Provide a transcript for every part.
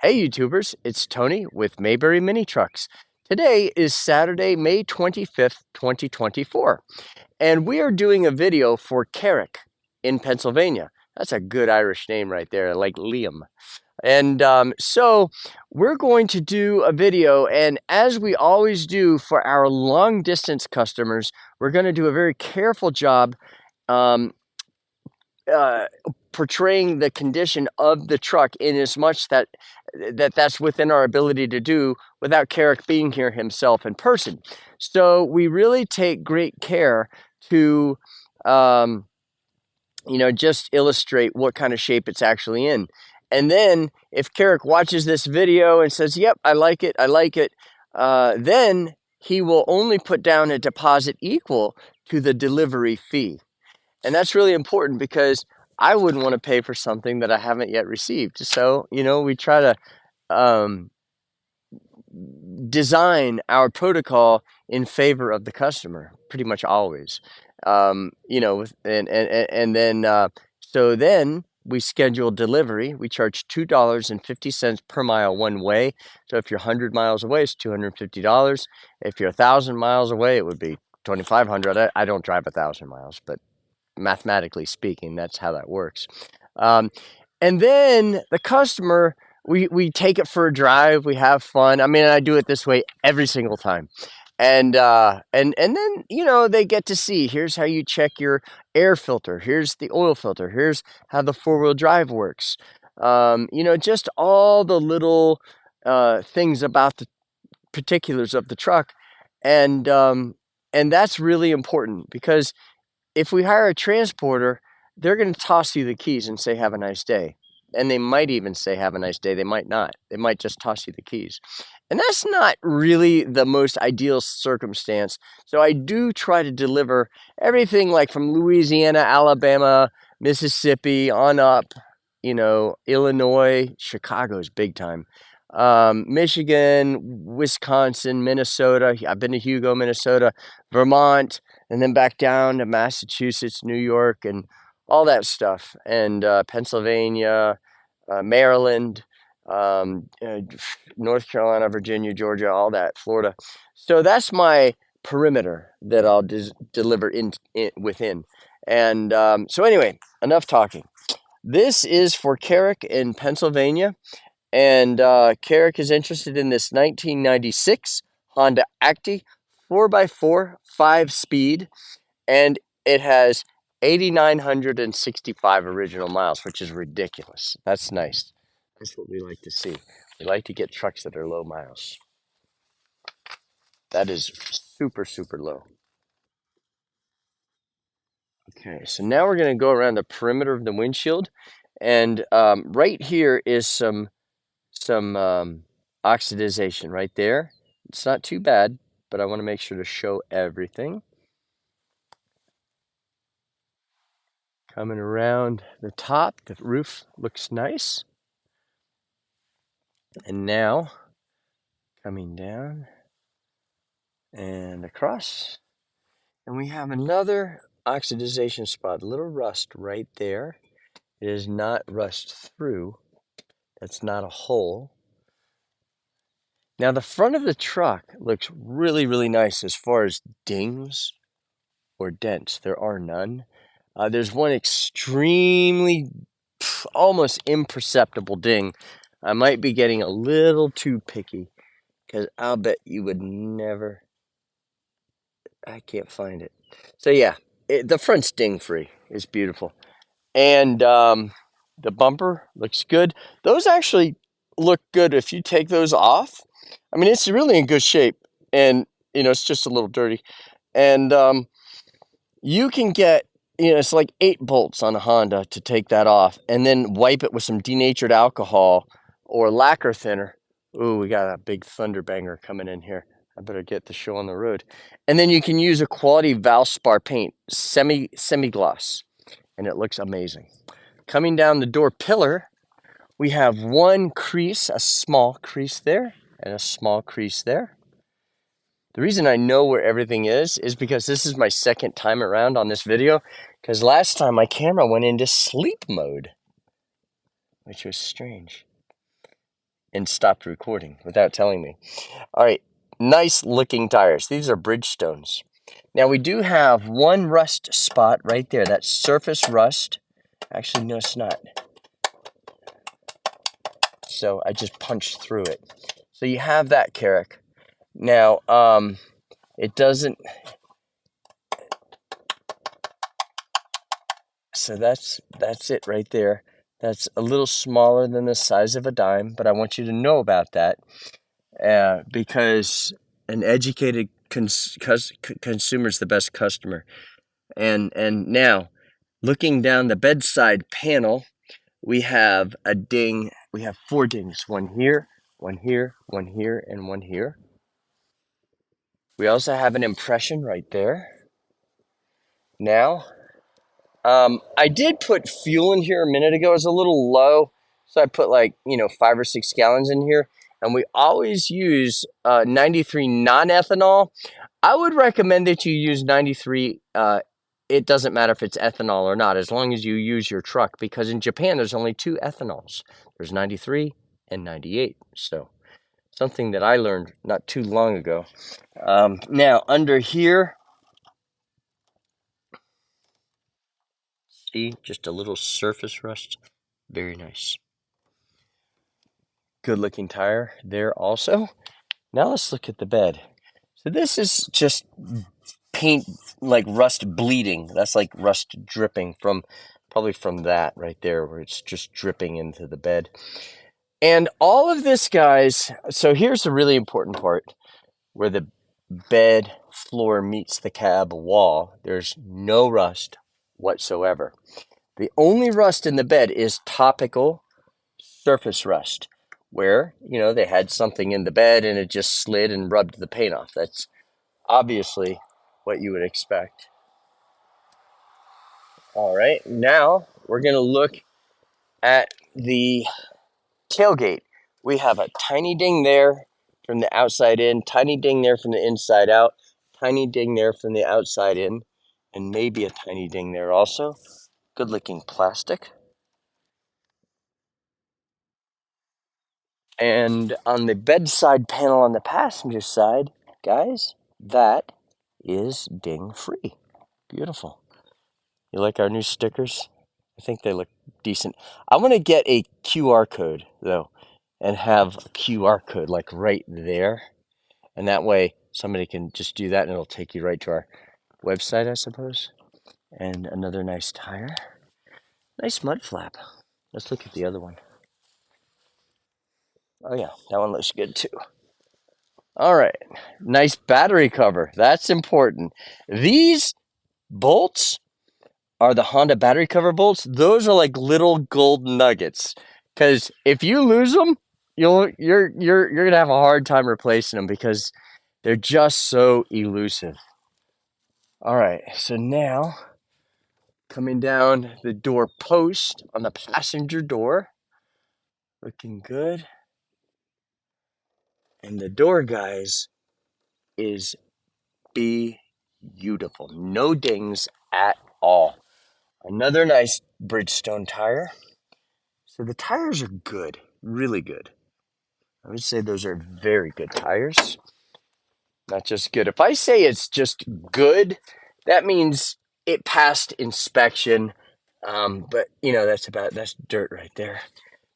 Hey YouTubers, it's Tony with Mayberry Mini Trucks. Today is Saturday, May 25th, 2024, and we are doing a video for Carrick in Pennsylvania. That's a good Irish name right there, like Liam. And so we're going to do a video, and as we always do for our long distance customers, we're going to do a very careful job um, uh, portraying the condition of the truck in as much that's within our ability to do without Carrick being here himself in person. So we really take great care to just illustrate what kind of shape it's actually in. And then if Carrick watches this video and says, yep, I like it, then he will only put down a deposit equal to the delivery fee. And that's really important because I wouldn't want to pay for something that I haven't yet received. So, we try to design our protocol in favor of the customer pretty much always. And then we schedule delivery. We charge $2.50 per mile one way. So if you're 100 miles away, it's $250. If you're 1,000 miles away, it would be $2,500. I don't drive 1,000 miles, but mathematically speaking, that's how that works. And then the customer, we take it for a drive, we have fun. I mean, I do it this way every single time. And then, they get to see, here's how you check your air filter, here's the oil filter, here's how the four-wheel drive works. Just all the little things about the particulars of the truck. And that's really important because if we hire a transporter, they're going to toss you the keys and say, have a nice day. And they might even say, have a nice day. They might not. They might just toss you the keys. And that's not really the most ideal circumstance. So I do try to deliver everything like from Louisiana, Alabama, Mississippi, on up, Illinois, Chicago's big time. Michigan, Wisconsin, Minnesota. I've been to Hugo, Minnesota, Vermont, and then back down to Massachusetts, New York, and all that stuff, and Pennsylvania, Maryland, North Carolina, Virginia, Georgia, all that, Florida. So that's my perimeter that I'll deliver within. And so anyway, enough talking. This is for Carrick in Pennsylvania. And Carrick is interested in this 1996 Honda ACTY 4x4 5-speed, and it has 8,965 original miles, which is ridiculous. That's nice. That's what we like to see. We like to get trucks that are low miles. That is super, super low. Okay, so now we're going to go around the perimeter of the windshield, and right here is some oxidization right there. It's not too bad, but I want to make sure to show everything. Coming around the top, the roof looks nice. And now coming down and across, and we have another oxidization spot, a little rust right there. It is not rust through. That's not a hole. Now the front of the truck looks really, really nice as far as dings or dents. There are none. There's one extremely, almost imperceptible ding. I might be getting a little too picky because I'll bet you would never. I can't find it. So yeah, the front's ding free. It's beautiful. And the bumper looks good. Those actually look good if you take those off. I mean, it's really in good shape, and it's just a little dirty. And you can get, it's like 8 bolts on a Honda to take that off, and then wipe it with some denatured alcohol or lacquer thinner. Ooh, we got a big thunderbanger coming in here. I better get the show on the road. And then you can use a quality Valspar paint, semi-gloss, and it looks amazing. Coming down the door pillar, we have one crease, a small crease there, and a small crease there. The reason I know where everything is because this is my second time around on this video, because last time my camera went into sleep mode, which was strange. and stopped recording without telling me. All right, nice looking tires. These are Bridgestones. Now we do have one rust spot right there. That's surface rust. Actually, no, it's not. So I just punched through it. So you have that, Carrick. Now, it doesn't. So that's it right there. That's a little smaller than the size of a dime, but I want you to know about that because an educated consumer is the best customer. And now, looking down the bedside panel, we have a ding. We have 4 dings. One here, one here, one here, and one here. We also have an impression right there. Now, I did put fuel in here a minute ago. It was a little low, so I put 5 or 6 gallons in here. And we always use 93 non-ethanol. I would recommend that you use 93. It doesn't matter if it's ethanol or not, as long as you use your truck, because in Japan there's only 2 ethanols. There's 93 and 98. So something that I learned not too long ago. Now under here, see, just a little surface rust. Very nice. Good looking tire there also. Now let's look at the bed. So this is just paint, like rust bleeding. That's like rust dripping probably from that right there, where it's just dripping into the bed. And all of this, guys, so here's the really important part, where the bed floor meets the cab wall. There's no rust whatsoever. The only rust in the bed is topical surface rust, where, they had something in the bed and it just slid and rubbed the paint off. That's obviously what you would expect. All right, now we're going to look at the tailgate. We have a tiny ding there from the outside in, tiny ding there from the inside out, tiny ding there from the outside in, and maybe a tiny ding there also. Good looking plastic. And on the bedside panel on the passenger side, guys, that is ding free. Beautiful. You like our new stickers? I think they look decent. I want to get a QR code, though, and have a QR code like right there. And that way somebody can just do that and it'll take you right to our website, I suppose. And another nice tire. Nice mud flap. Let's look at the other one. Oh, yeah, that one looks good too. All right, nice battery cover. That's important. These bolts are the Honda battery cover bolts. Those are like little gold nuggets. Because if you lose them, you're gonna have a hard time replacing them because they're just so elusive. All right, so now coming down the door post on the passenger door, looking good. And the door, guys, is beautiful. No dings at all. Another nice Bridgestone tire. So the tires are good, really good. I would say those are very good tires. Not just good. If I say it's just good, that means it passed inspection. But that's dirt right there.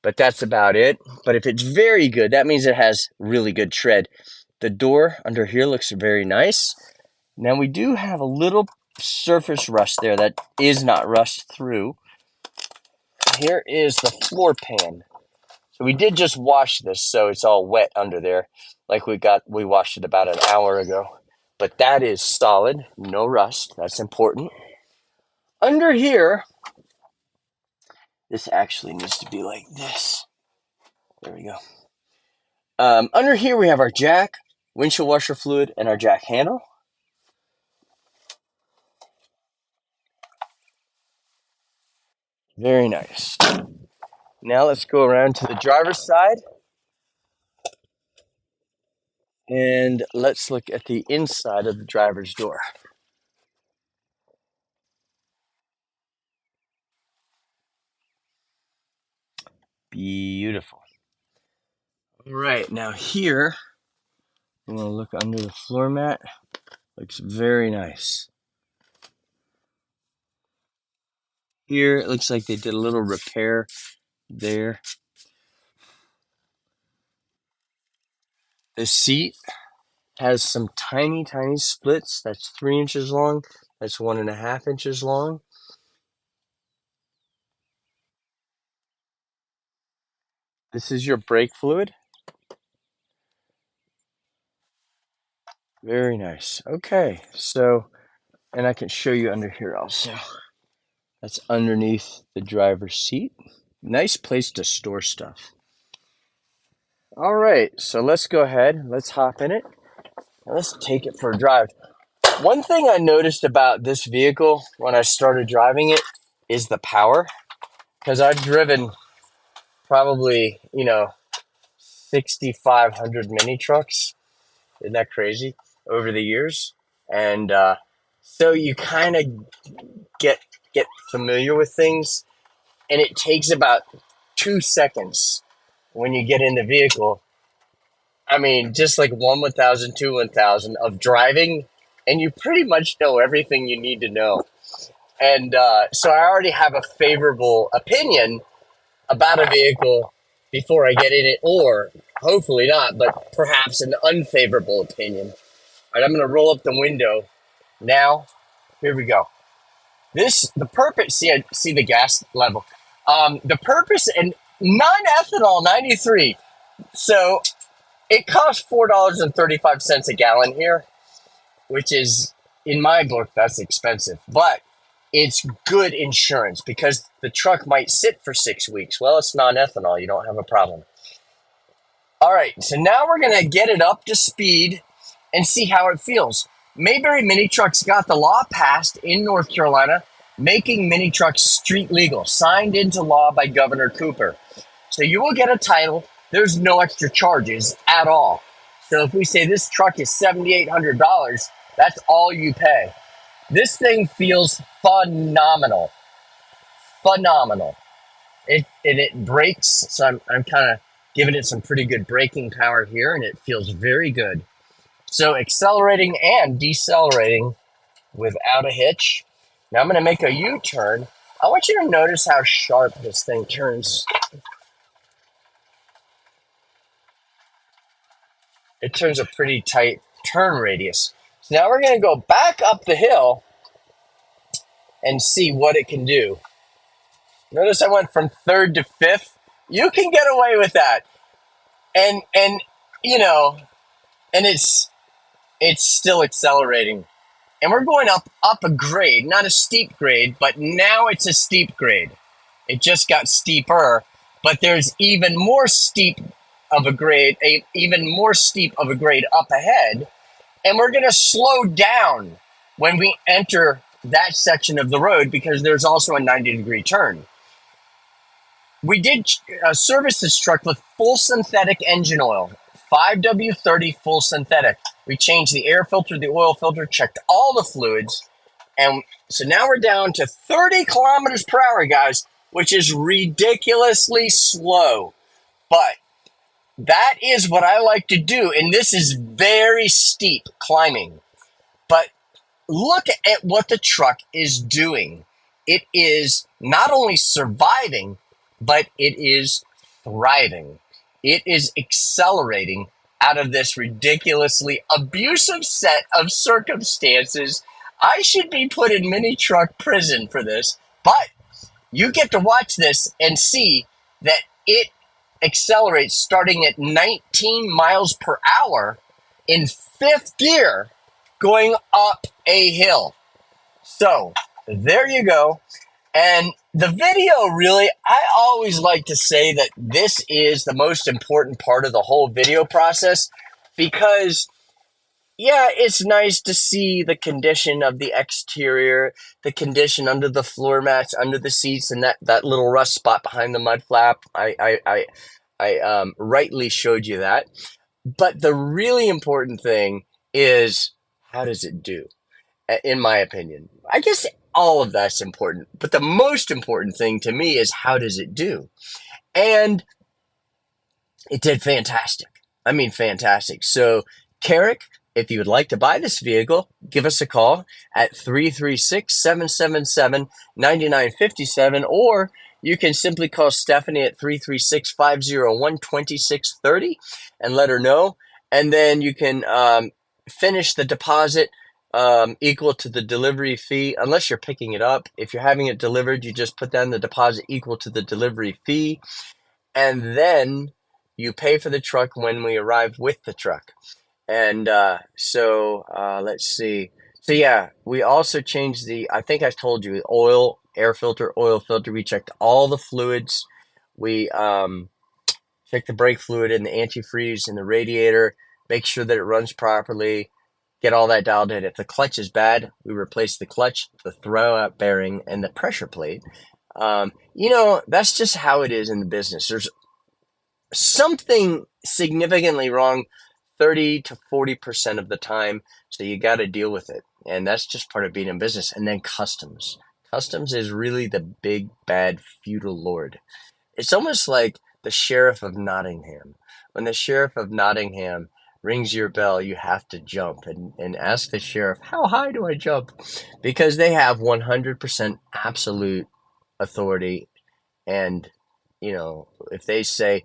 But that's about it. But if it's very good, that means it has really good tread. The door under here looks very nice. Now we do have a little surface rust there that is not rust through. Here is the floor pan. So we did just wash this, so it's all wet under there. Like we washed it about an hour ago. But that is solid, no rust. That's important. Under here, this actually needs to be like this. There we go. Under here we have our jack, windshield washer fluid, and our jack handle. Very nice. Now let's go around to the driver's side. And let's look at the inside of the driver's door. Beautiful. All right, now here, I'm gonna look under the floor mat. Looks very nice. Here, it looks like they did a little repair there. The seat has some tiny, tiny splits. That's 3 inches long. That's 1.5 inches long. This is your brake fluid. Very nice. Okay, so, and I can show you under here also. That's underneath the driver's seat. Nice place to store stuff. All right, so let's go ahead. Let's hop in it. And let's take it for a drive. One thing I noticed about this vehicle when I started driving it is the power. Because I've driven probably, 6,500 mini trucks. Isn't that crazy? Over the years. And so you kind of get familiar with things. And it takes about 2 seconds when you get in the vehicle. I mean, just like 1,000, 1,000 of driving, and you pretty much know everything you need to know. And so I already have a favorable opinion about a vehicle before I get in it, or hopefully not, but perhaps an unfavorable opinion. All right, I'm going to roll up the window now. Here we go. The purpose, see the gas level. The purpose, and non-ethanol 93. So it costs $4.35 a gallon here, which is, in my book, that's expensive. But it's good insurance because the truck might sit for 6 weeks. Well, it's non-ethanol. You don't have a problem. All right, so now we're going to get it up to speed and see how it feels. Mayberry Mini Trucks got the law passed in North Carolina, making mini trucks street legal, signed into law by Governor Cooper. So you will get a title. There's no extra charges at all. So if we say this truck is $7,800, that's all you pay. This thing feels phenomenal. Phenomenal. It brakes, so I'm kind of giving it some pretty good braking power here, and it feels very good. So accelerating and decelerating without a hitch. Now I'm going to make a U-turn. I want you to notice how sharp this thing turns. It turns a pretty tight turn radius. So now we're going to go back up the hill and see what it can do. Notice I went from third to fifth. You can get away with that. And and it's still accelerating. And we're going up a grade, not a steep grade, but now it's a steep grade. It just got steeper, but there's even more steep of a grade, up ahead. And we're going to slow down when we enter that section of the road because there's also a 90-degree turn. We did service this truck with full synthetic engine oil, 5W30 full synthetic. We changed the air filter, the oil filter, checked all the fluids. And so now we're down to 30 kilometers per hour, guys, which is ridiculously slow. But that is what I like to do. And this is very steep climbing. But look at what the truck is doing. It is not only surviving, but it is thriving. It is accelerating out of this ridiculously abusive set of circumstances. I should be put in mini truck prison for this, but you get to watch this and see that it accelerates starting at 19 miles per hour in fifth gear going up a hill. So there you go. And the video really, I always like to say that this is the most important part of the whole video process because, yeah, it's nice to see the condition of the exterior, the condition under the floor mats, under the seats, and that little rust spot behind the mud flap. I rightly showed you that. But the really important thing is, how does it do? In my opinion, I guess all of that's important, but the most important thing to me is how does it do? And It did fantastic. I mean, fantastic. So, Carrick, if you would like to buy this vehicle, give us a call at 336-777-9957, or you can simply call Stephanie at 336-501-2630 and let her know. And then you can finish the deposit equal to the delivery fee, unless you're picking it up. If you're having it delivered, you just put down the deposit equal to the delivery fee, and then you pay for the truck when we arrive with the truck. And let's see. So yeah, we also changed I think I told you, air filter, oil filter. We checked all the fluids. We check the brake fluid and the antifreeze in the radiator, make sure that it runs properly, get all that dialed in. If the clutch is bad, we replace the clutch, the throwout bearing, and the pressure plate. That's just how it is in the business. There's something significantly wrong 30 to 40% of the time, so you got to deal with it. And that's just part of being in business. And then customs. Customs is really the big, bad, feudal lord. It's almost like the sheriff of Nottingham. When the sheriff of Nottingham rings your bell, you have to jump and ask the sheriff, how high do I jump? Because they have 100% absolute authority. And, if they say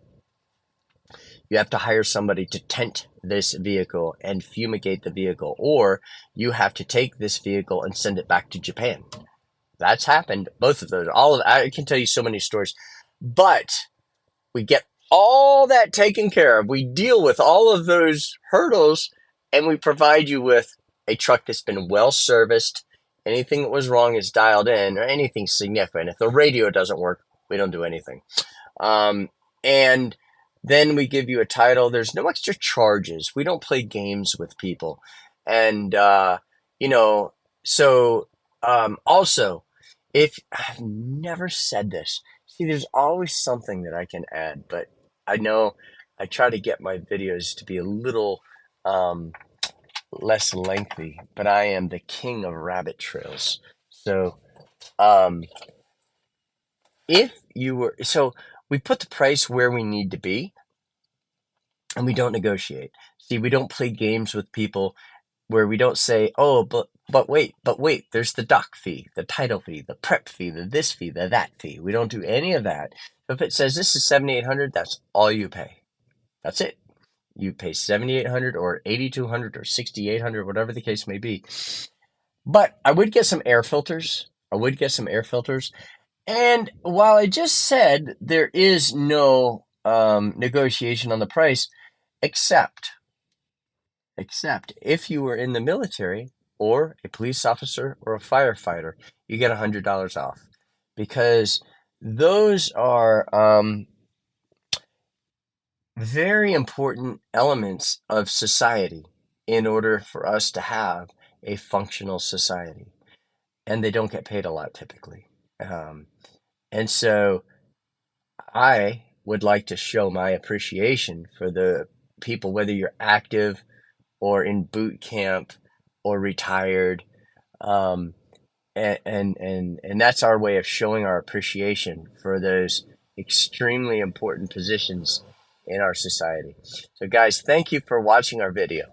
you have to hire somebody to tent this vehicle and fumigate the vehicle, or you have to take this vehicle and send it back to Japan. That's happened. Both of those. I can tell you so many stories. But we get all that taken care of. We deal with all of those hurdles, and we provide you with a truck that's been well serviced. Anything that was wrong is dialed in, or anything significant. If the radio doesn't work, we don't do anything. And then we give you a title. There's no extra charges. We don't play games with people. And, also, if I've never said this, see, there's always something that I can add, but I know I try to get my videos to be a little less lengthy, but I am the king of rabbit trails. So, we put the price where we need to be, and we don't negotiate. See, we don't play games with people where we don't say, oh, but wait, there's the doc fee, the title fee, the prep fee, the this fee, the that fee. We don't do any of that. If it says this is $7,800, that's all you pay. That's it. You pay $7,800 or $8,200 or $6,800, whatever the case may be. But I would get some air filters. And while I just said there is no negotiation on the price, except if you were in the military or a police officer or a firefighter, you get $100 off, because those are very important elements of society in order for us to have a functional society, and they don't get paid a lot typically. And so I would like to show my appreciation for the people, whether you're active or in boot camp or retired. And that's our way of showing our appreciation for those extremely important positions in our society. So guys, thank you for watching our video.